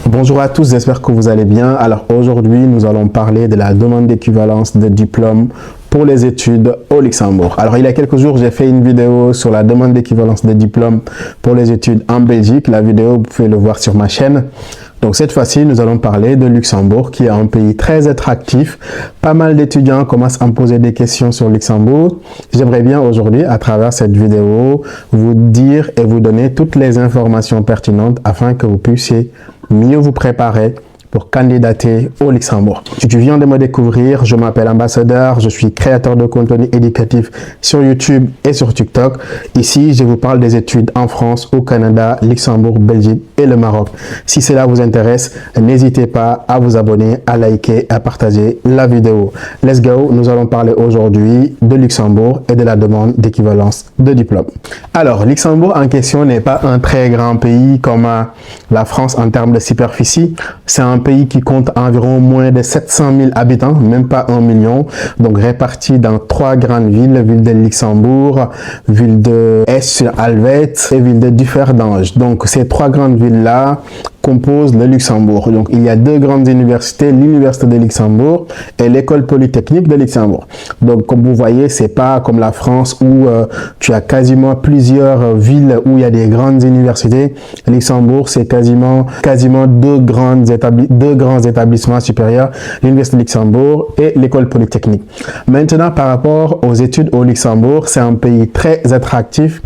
Bonjour à tous, j'espère que vous allez bien. Alors aujourd'hui, nous allons parler de la demande d'équivalence de diplôme pour les études au Luxembourg. Alors il y a quelques jours, j'ai fait une vidéo sur la demande d'équivalence de diplôme pour les études en Belgique. La vidéo, vous pouvez le voir sur ma chaîne. Donc cette fois-ci, nous allons parler de Luxembourg, qui est un pays très attractif. Pas mal d'étudiants commencent à me poser des questions sur Luxembourg. J'aimerais bien aujourd'hui, à travers cette vidéo, vous dire et vous donner toutes les informations pertinentes afin que vous puissiez mieux vous préparer pour candidater au Luxembourg. Si tu viens de me découvrir, je m'appelle Ambassadeur, je suis créateur de contenu éducatif sur YouTube et sur TikTok. Ici, je vous parle des études en France, au Canada, Luxembourg, Belgique et le Maroc. Si cela vous intéresse, n'hésitez pas à vous abonner, à liker, à partager la vidéo. Let's go, nous allons parler aujourd'hui de Luxembourg et de la demande d'équivalence de diplôme. Alors, Luxembourg en question n'est pas un très grand pays comme la France en termes de superficie. C'est un pays qui compte environ moins de 700 000 habitants, même pas 1 million, donc répartis dans 3 grandes villes, ville de Luxembourg, ville de Est-sur-Alvet et ville de Differdange. Donc ces 3 grandes villes-là composent le Luxembourg. Donc il y a 2 grandes universités, l'université de Luxembourg et l'école polytechnique de Luxembourg. Donc comme vous voyez, c'est pas comme la France où tu as quasiment plusieurs villes où il y a des grandes universités. Luxembourg, c'est quasiment 2 grands établissements supérieurs, l'université de Luxembourg et l'école polytechnique. Maintenant, par rapport aux études au Luxembourg, c'est un pays très attractif.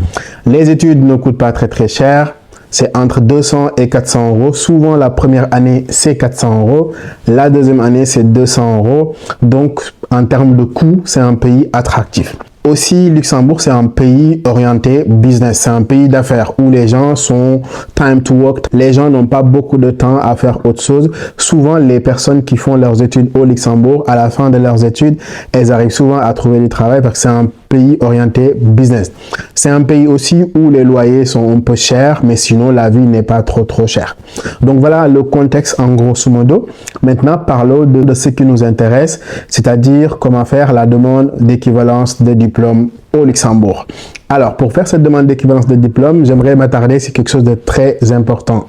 Les études ne coûtent pas très cher. C'est entre 200 et 400 euros. Souvent, la première année, c'est 400 euros. La deuxième année, c'est 200 euros. Donc, en termes de coût, c'est un pays attractif. Aussi, Luxembourg, c'est un pays orienté business. C'est un pays d'affaires où les gens sont time to work. Les gens n'ont pas beaucoup de temps à faire autre chose. Souvent, les personnes qui font leurs études au Luxembourg, à la fin de leurs études, elles arrivent souvent à trouver du travail parce que c'est un pays orienté business. C'est un pays aussi où les loyers sont un peu chers, mais sinon la vie n'est pas trop chère. Donc voilà le contexte en grosso modo. Maintenant, parlons de ce qui nous intéresse, c'est-à-dire comment faire la demande d'équivalence de diplôme au Luxembourg. Alors, pour faire cette demande d'équivalence de diplôme, j'aimerais m'attarder sur quelque chose de très important.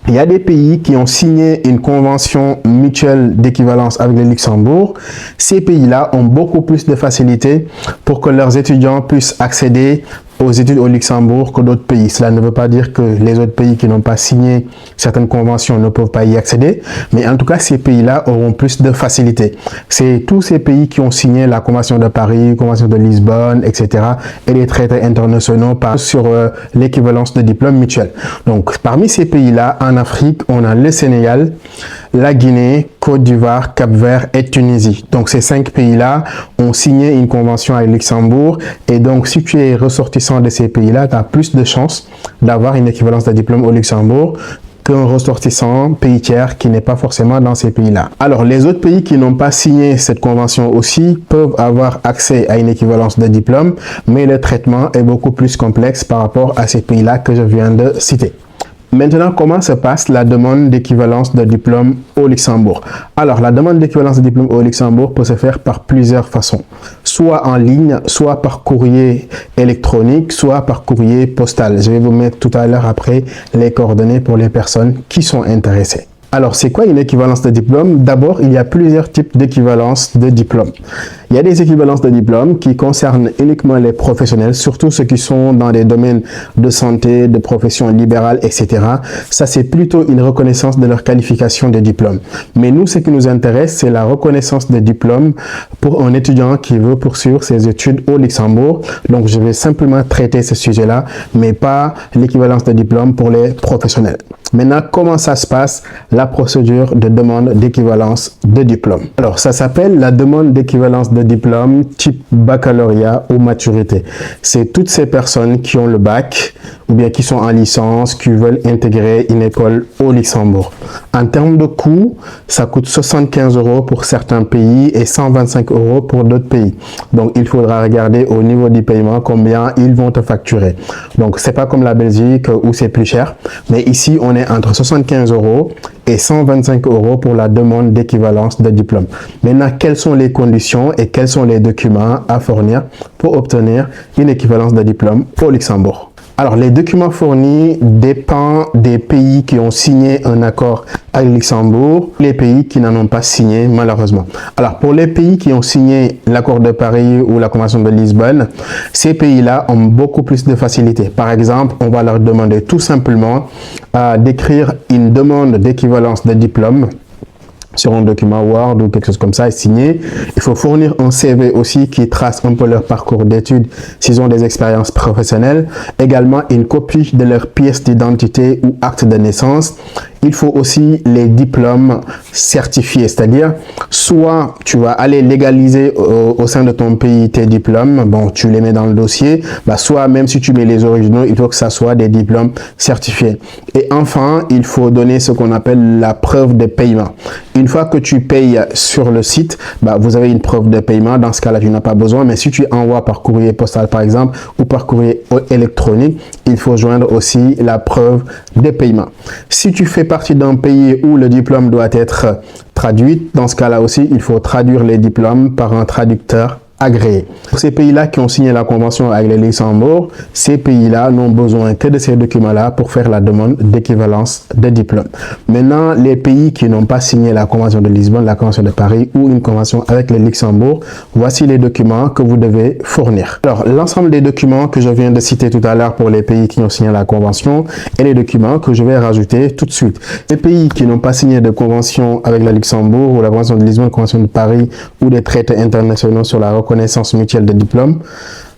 Il y a des pays qui ont signé une convention mutuelle d'équivalence avec le Luxembourg. Ces pays-là ont beaucoup plus de facilité pour que leurs étudiants puissent accéder aux études au Luxembourg que d'autres pays. Cela ne veut pas dire que les autres pays qui n'ont pas signé certaines conventions ne peuvent pas y accéder, mais en tout cas, ces pays-là auront plus de facilité. C'est tous ces pays qui ont signé la Convention de Paris, Convention de Lisbonne, etc. et les traités internationaux sur l'équivalence de diplôme mutuel. Donc, parmi ces pays-là, en Afrique, on a le Sénégal, la Guinée, Côte d'Ivoire, Cap-Vert et Tunisie. Donc, ces 5 pays-là ont signé une convention avec Luxembourg et donc, si tu es ressortissant de ces pays-là, tu as plus de chances d'avoir une équivalence de diplôme au Luxembourg qu'un ressortissant pays tiers qui n'est pas forcément dans ces pays-là. Alors, les autres pays qui n'ont pas signé cette convention aussi peuvent avoir accès à une équivalence de diplôme, mais le traitement est beaucoup plus complexe par rapport à ces pays-là que je viens de citer. Maintenant, comment se passe la demande d'équivalence de diplôme au Luxembourg? Alors, la demande d'équivalence de diplôme au Luxembourg peut se faire par plusieurs façons. Soit en ligne, soit par courrier électronique, soit par courrier postal. Je vais vous mettre tout à l'heure après les coordonnées pour les personnes qui sont intéressées. Alors, c'est quoi une équivalence de diplôme? D'abord, il y a plusieurs types d'équivalence de diplôme. Il y a des équivalences de diplôme qui concernent uniquement les professionnels, surtout ceux qui sont dans des domaines de santé, de profession libérale, etc. Ça, c'est plutôt une reconnaissance de leur qualification de diplôme. Mais nous, ce qui nous intéresse, c'est la reconnaissance de diplôme pour un étudiant qui veut poursuivre ses études au Luxembourg. Donc, je vais simplement traiter ce sujet-là, mais pas l'équivalence de diplôme pour les professionnels. Maintenant, comment ça se passe, la procédure de demande d'équivalence de diplôme? Alors, ça s'appelle la demande d'équivalence de diplôme type baccalauréat ou maturité. C'est toutes ces personnes qui ont le bac ou bien qui sont en licence, qui veulent intégrer une école au Luxembourg. En termes de coût, ça coûte 75 euros pour certains pays et 125 euros pour d'autres pays. Donc, il faudra regarder au niveau du paiement combien ils vont te facturer. Donc, c'est pas comme la Belgique où c'est plus cher, mais ici, on est entre 75 euros et 125 euros pour la demande d'équivalence de diplôme. Maintenant, quelles sont les conditions et quels sont les documents à fournir pour obtenir une équivalence de diplôme au Luxembourg? Alors, les documents fournis dépendent des pays qui ont signé un accord avec Luxembourg, les pays qui n'en ont pas signé, malheureusement. Alors, pour les pays qui ont signé l'accord de Paris ou la Convention de Lisbonne, ces pays-là ont beaucoup plus de facilité. Par exemple, on va leur demander tout simplement d'écrire une demande d'équivalence de diplôme sur un document Word ou quelque chose comme ça et signé. Il faut fournir un CV aussi qui trace un peu leur parcours d'études s'ils ont des expériences professionnelles. Également, une copie de leur pièce d'identité ou acte de naissance. Il faut aussi les diplômes certifiés, c'est-à-dire soit tu vas aller légaliser au sein de ton pays tes diplômes, bon, tu les mets dans le dossier, soit même si tu mets les originaux, il faut que ça soit des diplômes certifiés. Et enfin, il faut donner ce qu'on appelle la preuve de paiement. Une fois que tu payes sur le site, vous avez une preuve de paiement. Dans ce cas-là, tu n'as pas besoin. Mais si tu envoies par courrier postal, par exemple, ou par courrier électronique, il faut joindre aussi la preuve de paiement. Si tu fais partie d'un pays où le diplôme doit être traduit, dans ce cas-là aussi, il faut traduire les diplômes par un traducteur agréé. Pour ces pays-là qui ont signé la convention avec le Luxembourg, ces pays-là n'ont besoin que de ces documents-là pour faire la demande d'équivalence de diplôme. Maintenant, les pays qui n'ont pas signé la convention de Lisbonne, la convention de Paris ou une convention avec le Luxembourg, voici les documents que vous devez fournir. Alors, l'ensemble des documents que je viens de citer tout à l'heure pour les pays qui ont signé la convention et les documents que je vais rajouter tout de suite. Les pays qui n'ont pas signé de convention avec le Luxembourg ou la convention de Lisbonne, la convention de Paris ou des traités internationaux sur la reconnaissance mutuelle de diplôme,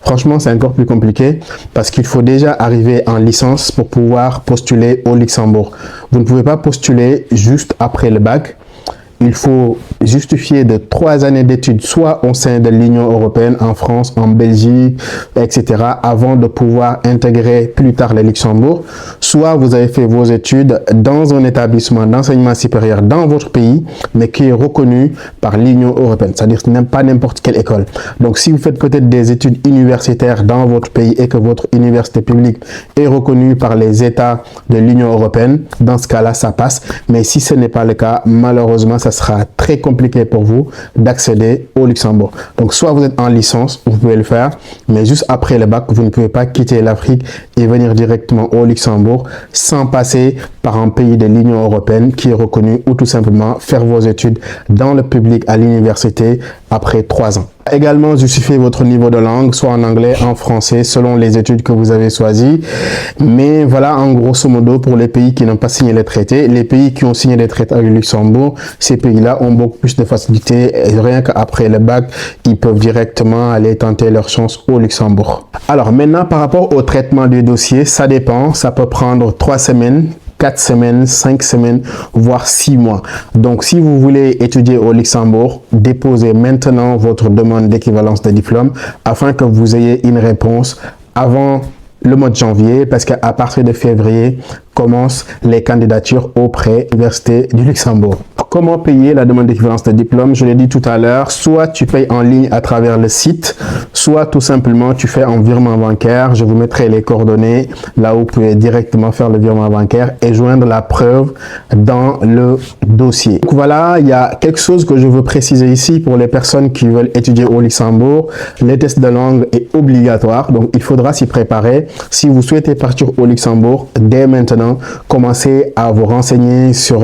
franchement, c'est encore plus compliqué parce qu'il faut déjà arriver en licence pour pouvoir postuler au Luxembourg. Vous ne pouvez pas postuler juste après le bac. Il faut justifier de 3 années d'études, soit au sein de l'Union européenne, en France, en Belgique, etc., avant de pouvoir intégrer plus tard le Luxembourg. Soit vous avez fait vos études dans un établissement d'enseignement supérieur dans votre pays, mais qui est reconnu par l'Union européenne, c'est-à-dire pas n'importe quelle école. Donc, si vous faites peut-être des études universitaires dans votre pays et que votre université publique est reconnue par les États de l'Union européenne, dans ce cas-là, ça passe. Mais si ce n'est pas le cas, malheureusement, ça sera très compliqué pour vous d'accéder au Luxembourg. Donc, soit vous êtes en licence, vous pouvez le faire, mais juste après le bac, vous ne pouvez pas quitter l'Afrique et venir directement au Luxembourg sans passer par un pays de l'Union européenne qui est reconnu, ou tout simplement faire vos études dans le public à l'université après 3 ans. Également, justifiez votre niveau de langue, soit en anglais, en français, selon les études que vous avez choisies. Mais voilà, en grosso modo, pour les pays qui n'ont pas signé les traités, les pays qui ont signé les traités avec le Luxembourg, ces pays-là ont beaucoup plus de facilité. Et rien qu'après le bac, ils peuvent directement aller tenter leur chance au Luxembourg. Alors maintenant, par rapport au traitement du dossier, ça dépend. Ça peut prendre 3 semaines. 4 semaines, 5 semaines, voire 6 mois. Donc, si vous voulez étudier au Luxembourg, déposez maintenant votre demande d'équivalence de diplôme afin que vous ayez une réponse avant le mois de janvier, parce qu'à partir de février, commencent les candidatures auprès de l'Université du Luxembourg. Comment payer la demande d'équivalence de diplôme? Je l'ai dit tout à l'heure, soit tu payes en ligne à travers le site, soit tout simplement tu fais un virement bancaire. Je vous mettrai les coordonnées là où vous pouvez directement faire le virement bancaire et joindre la preuve dans le dossier. Donc voilà, il y a quelque chose que je veux préciser ici pour les personnes qui veulent étudier au Luxembourg. Les tests de langue est obligatoire, donc il faudra s'y préparer. Si vous souhaitez partir au Luxembourg, dès maintenant, commencez à vous renseigner sur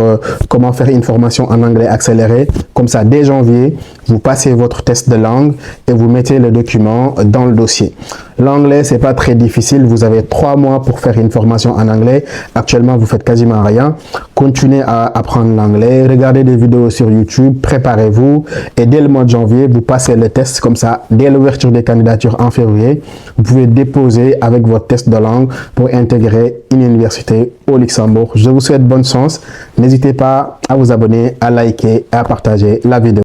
comment faire une formation en anglais accéléré. Comme ça, dès janvier, vous passez votre test de langue et vous mettez le document dans le dossier. L'anglais, c'est pas très difficile. Vous avez 3 mois pour faire une formation en anglais. Actuellement, vous faites quasiment rien. Continuez à apprendre l'anglais. Regardez des vidéos sur YouTube. Préparez-vous. Et dès le mois de janvier, vous passez le test. Comme ça, dès l'ouverture des candidatures en février, vous pouvez déposer avec votre test de langue pour intégrer une université au Luxembourg. Je vous souhaite bonne chance. N'hésitez pas à vous abonner, à liker et à partager la vidéo.